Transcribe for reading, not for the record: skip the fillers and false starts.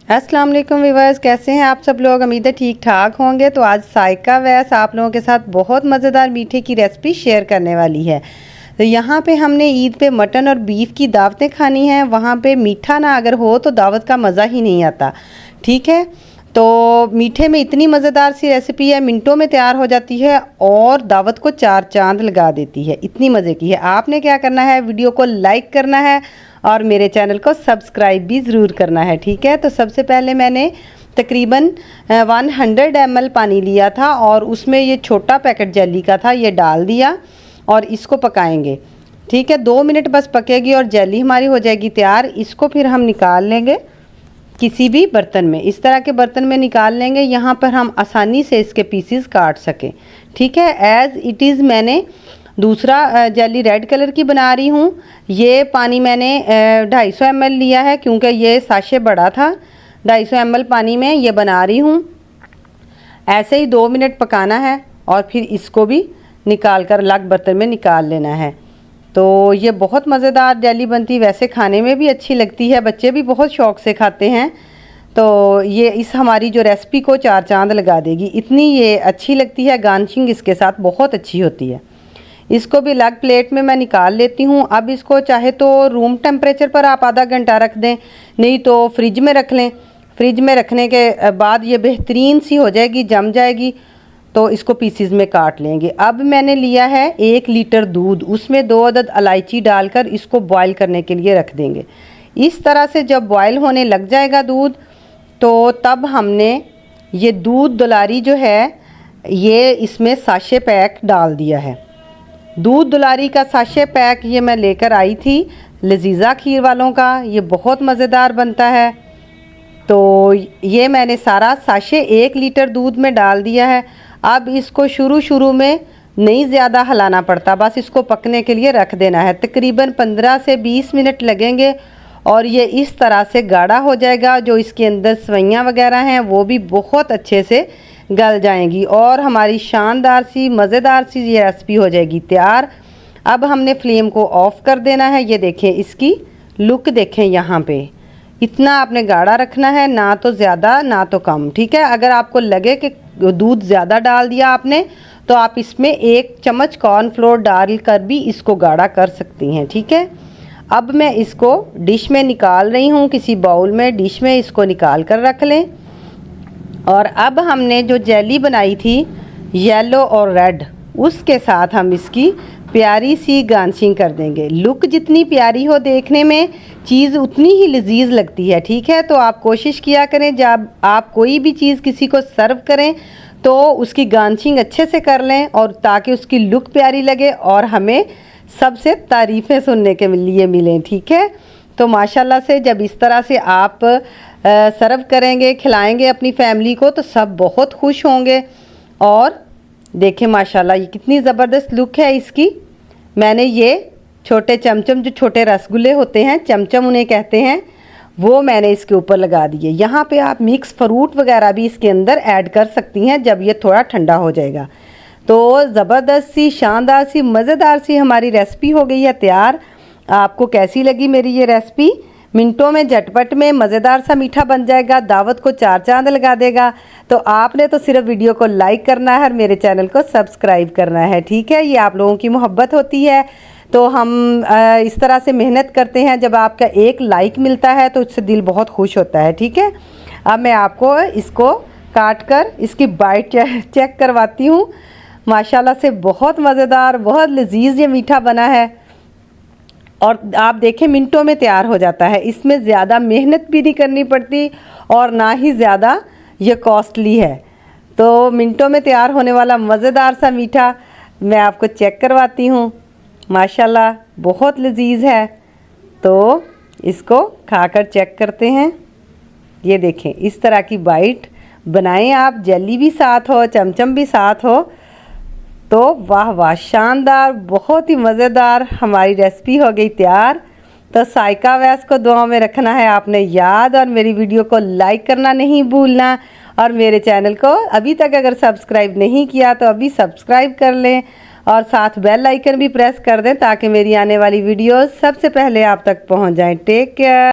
अस्सलाम वालेकुम व्यूअर्स, कैसे हैं आप सब लोग। उम्मीद है ठीक ठाक होंगे। तो आज साइका वैस आप लोगों के साथ बहुत मज़ेदार मीठे की रेसिपी शेयर करने वाली है। तो यहाँ पे हमने ईद पे मटन और बीफ की दावतें खानी हैं। वहाँ पे मीठा ना अगर हो तो दावत का मज़ा ही नहीं आता। ठीक है, तो मीठे में इतनी मज़ेदार सी रेसिपी है, मिनटों में तैयार हो जाती है और दावत को चार चांद लगा देती है, इतनी मज़े की है। आपने क्या करना है, वीडियो को लाइक करना है और मेरे चैनल को सब्सक्राइब भी ज़रूर करना है। ठीक है, तो सबसे पहले मैंने तकरीबन 100 ml पानी लिया था और उसमें ये छोटा पैकेट जेली का था, ये डाल दिया और इसको पकाएंगे। ठीक है, 2 मिनट बस पकेगी और जेली हमारी हो जाएगी तैयार। इसको फिर हम निकाल लेंगे किसी भी बर्तन में, इस तरह के बर्तन में निकाल लेंगे, यहाँ पर हम आसानी से इसके पीसेस काट सकें। ठीक है, एज़ इट इज़ मैंने दूसरा जेली रेड कलर की बना रही हूँ। ये पानी मैंने 250 ml लिया है क्योंकि ये साशे बड़ा था। 250 ml पानी में ये बना रही हूँ। ऐसे ही 2 मिनट पकाना है और फिर इसको भी निकाल कर अलग बर्तन में निकाल लेना है। तो ये बहुत मज़ेदार जेली बनती, वैसे खाने में भी अच्छी लगती है, बच्चे भी बहुत शौक़ से खाते हैं। तो ये इस हमारी जो रेसिपी को चार चांद लगा देगी, इतनी ये अच्छी लगती है। गार्निशिंग इसके साथ बहुत अच्छी होती है। इसको भी अलग प्लेट में मैं निकाल लेती हूँ। अब इसको चाहे तो रूम टेम्परेचर पर आप आधा घंटा रख दें, नहीं तो फ्रिज में रख लें। फ्रिज में रखने के बाद ये बेहतरीन सी हो जाएगी, जम जाएगी। तो इसको पीसीज में काट लेंगे। अब मैंने लिया है 1 लीटर दूध, उसमें 2 अदद इलायची डालकर इसको बॉयल करने के लिए रख देंगे। इस तरह से जब बॉयल होने लग जाएगा दूध, तो तब हमने ये दूध दुलारी जो है ये इसमें साशे पैक डाल दिया है। दूध दुलारी का साशे पैक ये मैं लेकर आई थी लजीज़ा खीर वालों का, ये बहुत मज़ेदार बनता है। तो ये मैंने सारा साशे 1 लीटर दूध में डाल दिया है। अब इसको शुरू में नहीं ज़्यादा हिलाना पड़ता, बस इसको पकने के लिए रख देना है। तकरीबन 15 से 20 मिनट लगेंगे और ये इस तरह से गाढ़ा हो जाएगा। जो इसके अंदर सवैयाँ वगैरह हैं वो भी बहुत अच्छे से गल जाएंगी और हमारी शानदार सी मज़ेदार सी ये रेसिपी हो जाएगी तैयार। अब हमने फ्लेम को ऑफ़ कर देना है। ये देखें, इसकी लुक देखें, यहाँ पे इतना आपने गाढ़ा रखना है, ना तो ज़्यादा ना तो कम। ठीक है, अगर आपको लगे कि दूध ज़्यादा डाल दिया आपने तो आप इसमें 1 चम्मच कॉर्नफ्लोर डाल कर भी इसको गाढ़ा कर सकती हैं। ठीक है, अब मैं इसको डिश में निकाल रही हूँ, किसी बाउल में डिश में इसको निकाल कर रख लें। और अब हमने जो जेली बनाई थी येलो और रेड, उसके साथ हम इसकी प्यारी सी गार्निशिंग कर देंगे। लुक जितनी प्यारी हो देखने में, चीज़ उतनी ही लजीज लगती है। ठीक है, तो आप कोशिश किया करें जब आप कोई भी चीज़ किसी को सर्व करें तो उसकी गार्निशिंग अच्छे से कर लें, और ताकि उसकी लुक प्यारी लगे और हमें सबसे तारीफ़ें सुनने के लिए मिलें। ठीक है, तो माशाल्लाह से जब इस तरह से आप सर्व करेंगे, खिलाएंगे अपनी फैमिली को, तो सब बहुत खुश होंगे। और देखें माशाल्लाह ये कितनी ज़बरदस्त लुक है इसकी। मैंने ये छोटे चमचम, जो छोटे रसगुल्ले होते हैं, चमचम उन्हें कहते हैं, वो मैंने इसके ऊपर लगा दिए। यहाँ पे आप मिक्स फ्रूट वगैरह भी इसके अंदर ऐड कर सकती हैं जब ये थोड़ा ठंडा हो जाएगा। तो ज़बरदस्त सी, शानदार सी, मज़ेदार सी हमारी रेसिपी हो गई है तैयार। आपको कैसी लगी मेरी ये रेसिपी? मिनटों में झटपट में मज़ेदार सा मीठा बन जाएगा, दावत को चार चांद लगा देगा। तो आपने तो सिर्फ वीडियो को लाइक करना है और मेरे चैनल को सब्सक्राइब करना है। ठीक है, ये आप लोगों की मोहब्बत होती है। तो हम इस तरह से मेहनत करते हैं, जब आपका एक लाइक मिलता है तो उससे दिल बहुत खुश होता है। ठीक है, अब मैं आपको इसको काट कर इसकी बाइट चेक करवाती हूँ। माशाल्लाह से बहुत मज़ेदार, बहुत लजीज ये मीठा बना है और आप देखें मिनटों में तैयार हो जाता है। इसमें ज़्यादा मेहनत भी नहीं करनी पड़ती और ना ही ज़्यादा ये कॉस्टली है। तो मिनटों में तैयार होने वाला मज़ेदार सा मीठा मैं आपको चेक करवाती हूँ। माशाल्लाह बहुत लजीज है। तो इसको खाकर चेक करते हैं। ये देखें, इस तरह की बाइट बनाएं आप, जेली भी साथ हो, चमचम भी साथ हो, तो वाह वाह, शानदार, बहुत ही मज़ेदार हमारी रेसिपी हो गई तैयार। तो साइका वैस को दुआ में रखना है आपने याद, और मेरी वीडियो को लाइक करना नहीं भूलना, और मेरे चैनल को अभी तक अगर सब्सक्राइब नहीं किया तो अभी सब्सक्राइब कर लें और साथ बेल आइकन भी प्रेस कर दें ताकि मेरी आने वाली वीडियोस सबसे पहले आप तक पहुंच जाएं। Take care.